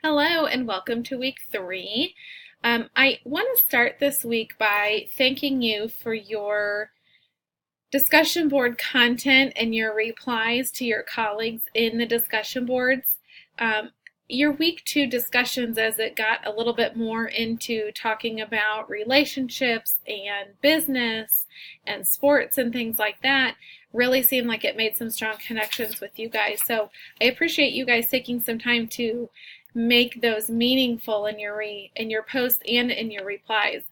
Hello and welcome to week 3. I want to start this week by thanking you for your discussion board content and your replies to your colleagues in the discussion boards. Your week 2 discussions, as it got a little bit more into talking about relationships and business and sports and things like that, really seemed like it made some strong connections with you guys. So I appreciate you guys taking some time to make those meaningful in your posts and in your replies.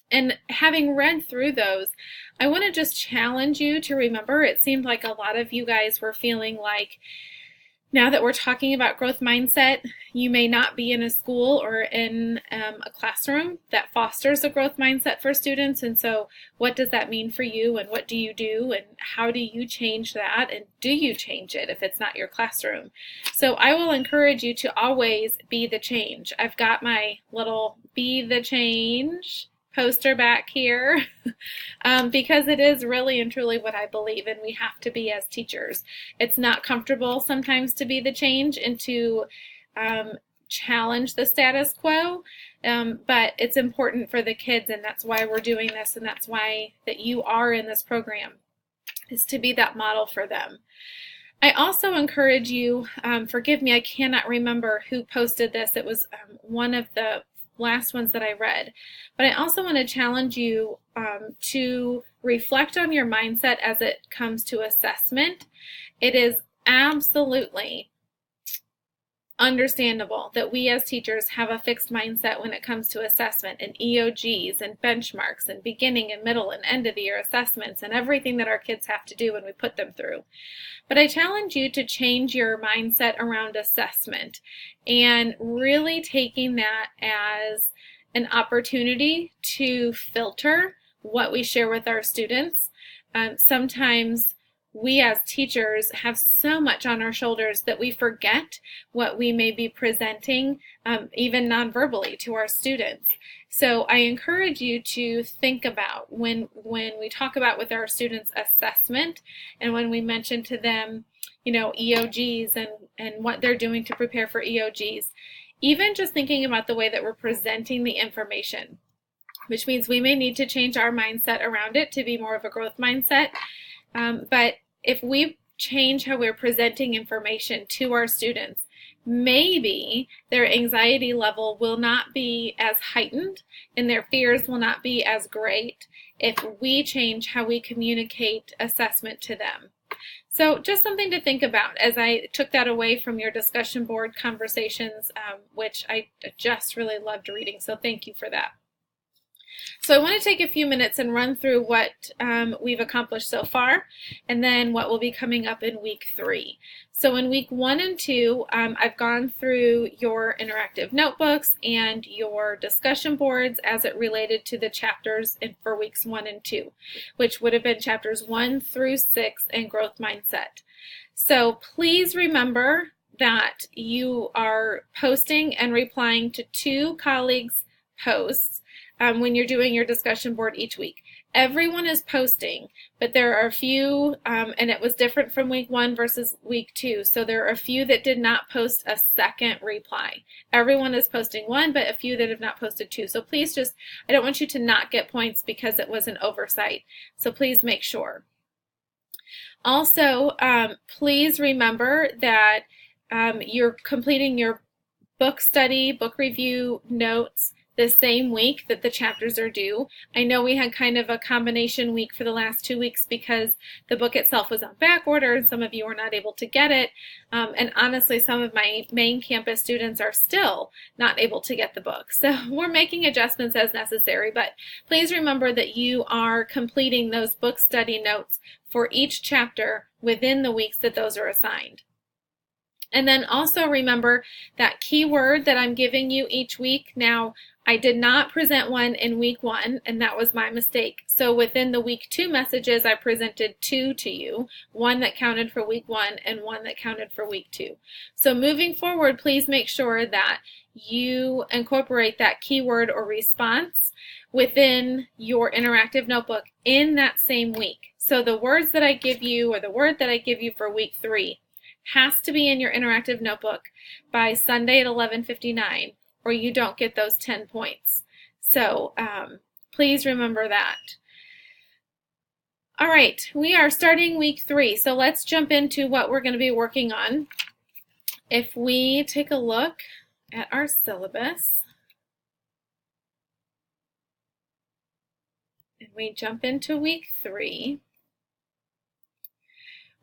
And having read through those, I want to just challenge you to remember, it seemed like a lot of you guys were feeling like, now that we're talking about growth mindset, you may not be in a school or in a classroom that fosters a growth mindset for students. And so what does that mean for you, and what do you do, and how do you change that, and do you change it if it's not your classroom? So I will encourage you to always be the change. I've got my little be the change poster back here because it is really and truly what I believe, and we have to be as teachers. It's not comfortable sometimes to be the change and to challenge the status quo, but it's important for the kids, and that's why we're doing this, and that's why that you are in this program, is to be that model for them. I also encourage you, forgive me, I cannot remember who posted this. It was one of the last ones that I read. But I also want to challenge you to reflect on your mindset as it comes to assessment. It is absolutely understandable that we as teachers have a fixed mindset when it comes to assessment and EOGs and benchmarks and beginning and middle and end of the year assessments and everything that our kids have to do when we put them through. But I challenge you to change your mindset around assessment and really taking that as an opportunity to filter what we share with our students. Sometimes we as teachers have so much on our shoulders that we forget what we may be presenting, even non-verbally, to our students. So I encourage you to think about when we talk about with our students assessment, and when we mention to them, EOGs and what they're doing to prepare for EOGs, even just thinking about the way that we're presenting the information, which means we may need to change our mindset around it to be more of a growth mindset. But if we change how we're presenting information to our students, maybe their anxiety level will not be as heightened and their fears will not be as great if we change how we communicate assessment to them. So just something to think about as I took that away from your discussion board conversations, which I just really loved reading, so thank you for that. So I want to take a few minutes and run through what we've accomplished so far, and then what will be coming up in week 3. So in week 1 and 2, I've gone through your interactive notebooks and your discussion boards as it related to the chapters for weeks 1 and 2, which would have been chapters 1 through 6 and growth mindset. So please remember that you are posting and replying to 2 colleagues' posts when you're doing your discussion board each week. Everyone is posting, but there are a few, and it was different from week 1 versus week 2, so there are a few that did not post a second reply. Everyone is posting 1, but a few that have not posted 2. So please I don't want you to not get points because it was an oversight, so please make sure. Also, please remember that you're completing your book study, book review notes the same week that the chapters are due. I know we had kind of a combination week for the last 2 weeks because the book itself was on back order and some of you were not able to get it. And honestly, some of my main campus students are still not able to get the book. So we're making adjustments as necessary, but please remember that you are completing those book study notes for each chapter within the weeks that those are assigned. And then also remember that keyword that I'm giving you each week. Now, I did not present one in week 1, and that was my mistake. So within the week 2 messages, I presented 2 to you, 1 that counted for week 1 and 1 that counted for week 2. So moving forward, please make sure that you incorporate that keyword or response within your interactive notebook in that same week. So the words that I give you, or the word that I give you for week 3, has to be in your interactive notebook by Sunday at 11:59, or you don't get those 10 points. So please remember that. All right, we are starting week 3, so let's jump into what we're going to be working on. If we take a look at our syllabus, and we jump into week 3,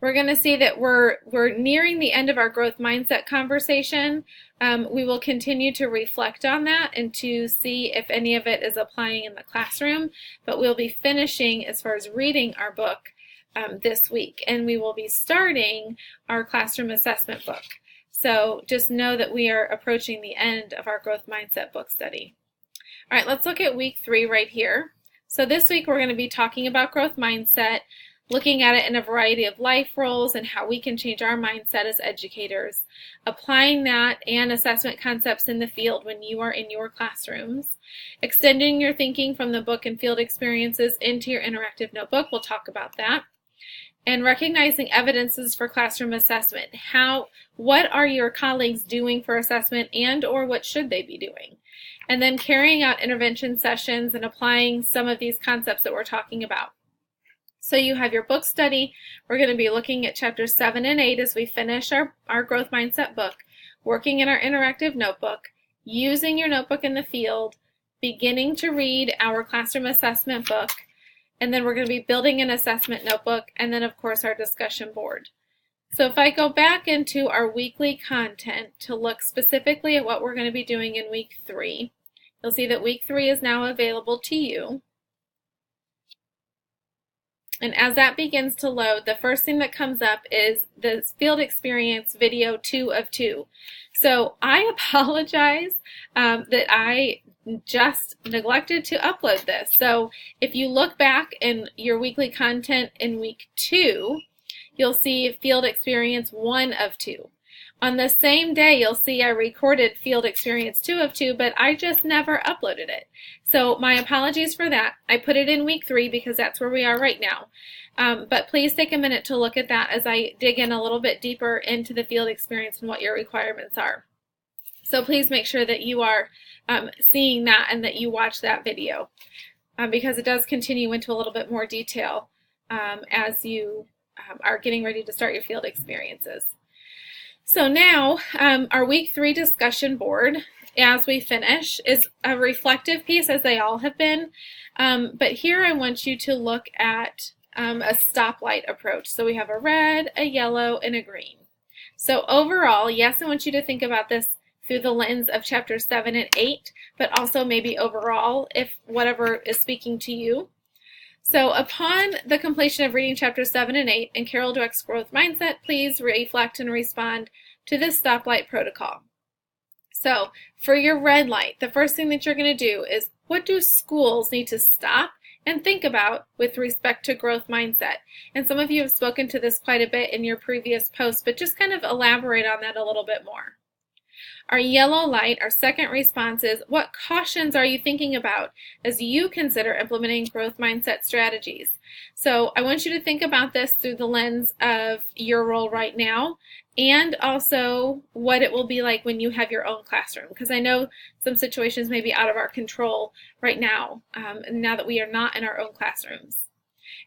we're going to see that we're nearing the end of our growth mindset conversation. We will continue to reflect on that and to see if any of it is applying in the classroom, but we'll be finishing as far as reading our book this week, and we will be starting our classroom assessment book. So just know that we are approaching the end of our growth mindset book study. All right, let's look at week 3 right here. So this week we're going to be talking about growth mindset, looking at it in a variety of life roles and how we can change our mindset as educators, applying that and assessment concepts in the field when you are in your classrooms, extending your thinking from the book and field experiences into your interactive notebook. We'll talk about that. And recognizing evidences for classroom assessment. What are your colleagues doing for assessment, and or what should they be doing? And then carrying out intervention sessions and applying some of these concepts that we're talking about. So you have your book study. We're going to be looking at chapters 7 and 8 as we finish our growth mindset book, working in our interactive notebook, using your notebook in the field, beginning to read our classroom assessment book, and then we're going to be building an assessment notebook, and then of course our discussion board. So if I go back into our weekly content to look specifically at what we're going to be doing in week 3, you'll see that week 3 is now available to you. And as that begins to load, the first thing that comes up is the field experience video 2 of 2. So I apologize that I just neglected to upload this. So if you look back in your weekly content in week 2, you'll see field experience 1 of 2. On the same day, you'll see I recorded field experience 2 of 2, but I just never uploaded it. So my apologies for that. I put it in week 3 because that's where we are right now. But please take a minute to look at that as I dig in a little bit deeper into the field experience and what your requirements are. So please make sure that you are seeing that and that you watch that video because it does continue into a little bit more detail as you are getting ready to start your field experiences. So now our week 3 discussion board, as we finish, is a reflective piece, as they all have been, but here I want you to look at a stoplight approach. So we have a red, a yellow, and a green. So overall, yes, I want you to think about this through the lens of chapters 7 and 8, but also maybe overall, if whatever is speaking to you. So upon the completion of reading chapters 7 and 8 in Carol Dweck's Growth Mindset, please reflect and respond to this stoplight protocol. So for your red light, the first thing that you're going to do is, what do schools need to stop and think about with respect to growth mindset? And some of you have spoken to this quite a bit in your previous posts, but just kind of elaborate on that a little bit more. Our yellow light, our second response is, what cautions are you thinking about as you consider implementing growth mindset strategies? So I want you to think about this through the lens of your role right now and also what it will be like when you have your own classroom, because I know some situations may be out of our control right now, now that we are not in our own classrooms.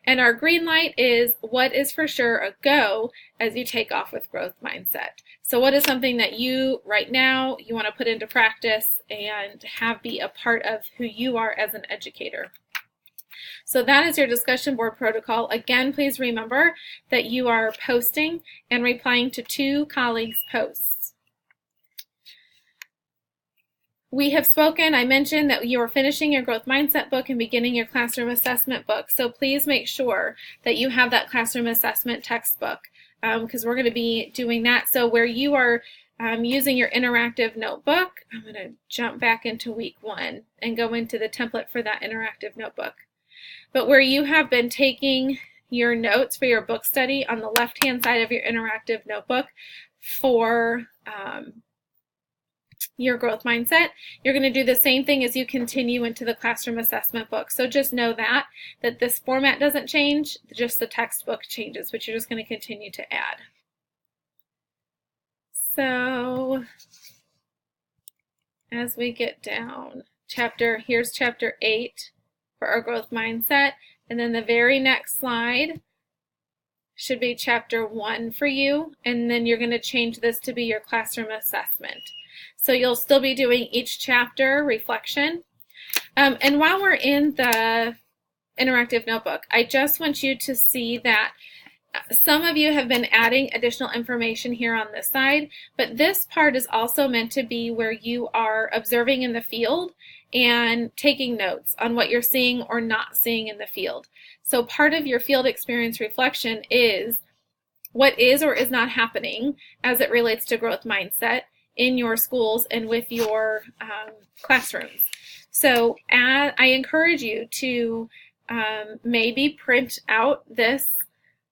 And our green light is, what is for sure a go as you take off with growth mindset. So what is something that you, right now, you want to put into practice and have be a part of who you are as an educator? So that is your discussion board protocol. Again, please remember that you are posting and replying to 2 colleagues' posts. We have spoken, I mentioned that you are finishing your growth mindset book and beginning your classroom assessment book. So please make sure that you have that classroom assessment textbook because we're going to be doing that. So where you are using your interactive notebook, I'm going to jump back into week 1 and go into the template for that interactive notebook. But where you have been taking your notes for your book study on the left-hand side of your interactive notebook for your growth mindset, you're going to do the same thing as you continue into the classroom assessment book. So just know that this format doesn't change, just the textbook changes, which you're just going to continue to add. So as we get down, here's chapter 8 for our growth mindset, and then the very next slide should be chapter 1 for you, and then you're going to change this to be your classroom assessment. So you'll still be doing each chapter reflection. And while we're in the interactive notebook, I just want you to see that some of you have been adding additional information here on this side, but this part is also meant to be where you are observing in the field and taking notes on what you're seeing or not seeing in the field. So part of your field experience reflection is what is or is not happening as it relates to growth mindset in your schools and with your classrooms. So I encourage you to maybe print out this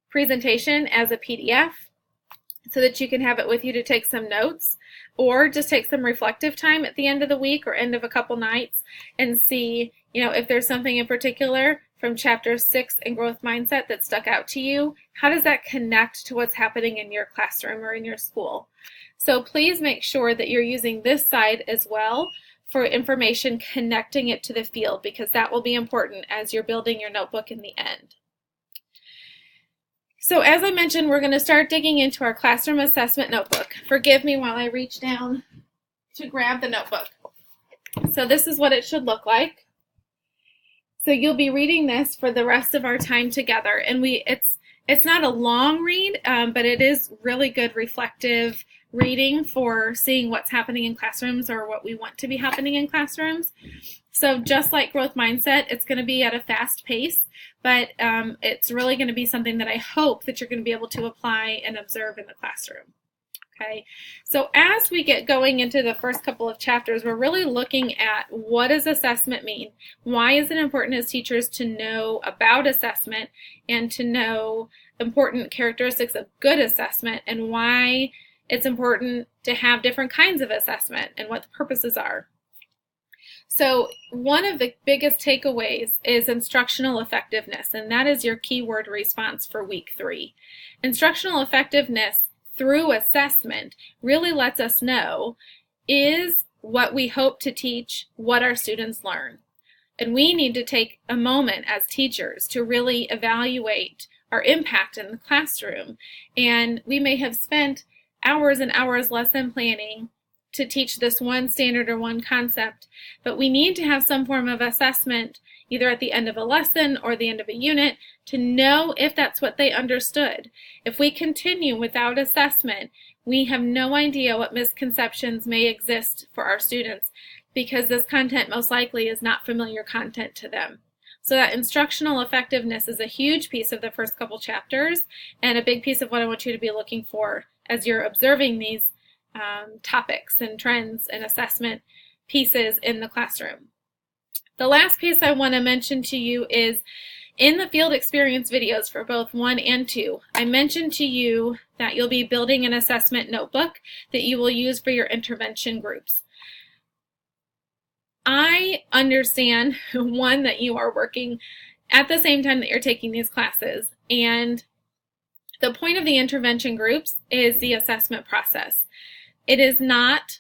presentation as a PDF so that you can have it with you to take some notes, or just take some reflective time at the end of the week or end of a couple nights and see, if there's something in particular from chapter 6 in growth mindset that stuck out to you. How does that connect to what's happening in your classroom or in your school? So please make sure that you're using this side as well for information connecting it to the field, because that will be important as you're building your notebook in the end. So as I mentioned, we're going to start digging into our classroom assessment notebook. Forgive me while I reach down to grab the notebook. So this is what it should look like. So you'll be reading this for the rest of our time together. And it's not a long read, but it is really good reflective reading for seeing what's happening in classrooms or what we want to be happening in classrooms. So just like growth mindset, it's going to be at a fast pace, but it's really going to be something that I hope that you're going to be able to apply and observe in the classroom. Okay, so as we get going into the first couple of chapters, we're really looking at what does assessment mean? Why is it important as teachers to know about assessment and to know important characteristics of good assessment, and why it's important to have different kinds of assessment and what the purposes are. So one of the biggest takeaways is instructional effectiveness, and that is your keyword response for week 3. Instructional effectiveness through assessment really lets us know is what we hope to teach what our students learn. And we need to take a moment as teachers to really evaluate our impact in the classroom. And we may have spent hours and hours lesson planning to teach this one standard or one concept, but we need to have some form of assessment either at the end of a lesson or the end of a unit to know if that's what they understood. If we continue without assessment, we have no idea what misconceptions may exist for our students, because this content most likely is not familiar content to them. So that instructional effectiveness is a huge piece of the first couple chapters, and a big piece of what I want you to be looking for as you're observing these topics and trends and assessment pieces in the classroom. The last piece I want to mention to you is in the field experience videos for both 1 and 2, I mentioned to you that you'll be building an assessment notebook that you will use for your intervention groups. I understand, one, that you are working at the same time that you're taking these classes, and the point of the intervention groups is the assessment process. It is not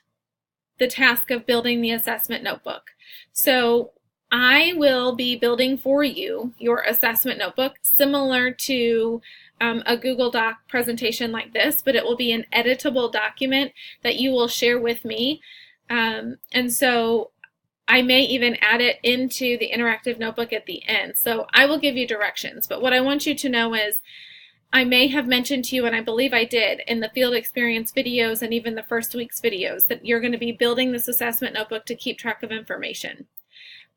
the task of building the assessment notebook. So I will be building for you your assessment notebook similar to a Google Doc presentation like this, but it will be an editable document that you will share with me. And so I may even add it into the interactive notebook at the end. So I will give you directions, but what I want you to know is I may have mentioned to you, and I believe I did, in the field experience videos and even the first week's videos, that you're going to be building this assessment notebook to keep track of information.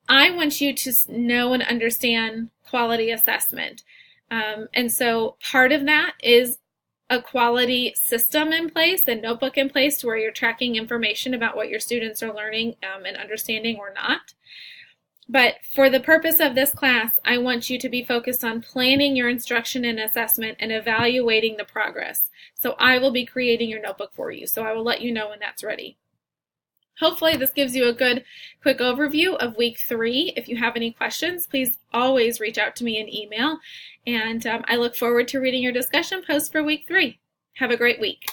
I want you to know and understand quality assessment. And so part of that is a quality system in place, a notebook in place to where you're tracking information about what your students are learning and understanding or not. But for the purpose of this class, I want you to be focused on planning your instruction and assessment and evaluating the progress. So I will be creating your notebook for you. So I will let you know when that's ready. Hopefully this gives you a good quick overview of week 3. If you have any questions, please always reach out to me in email. And I look forward to reading your discussion post for week 3. Have a great week.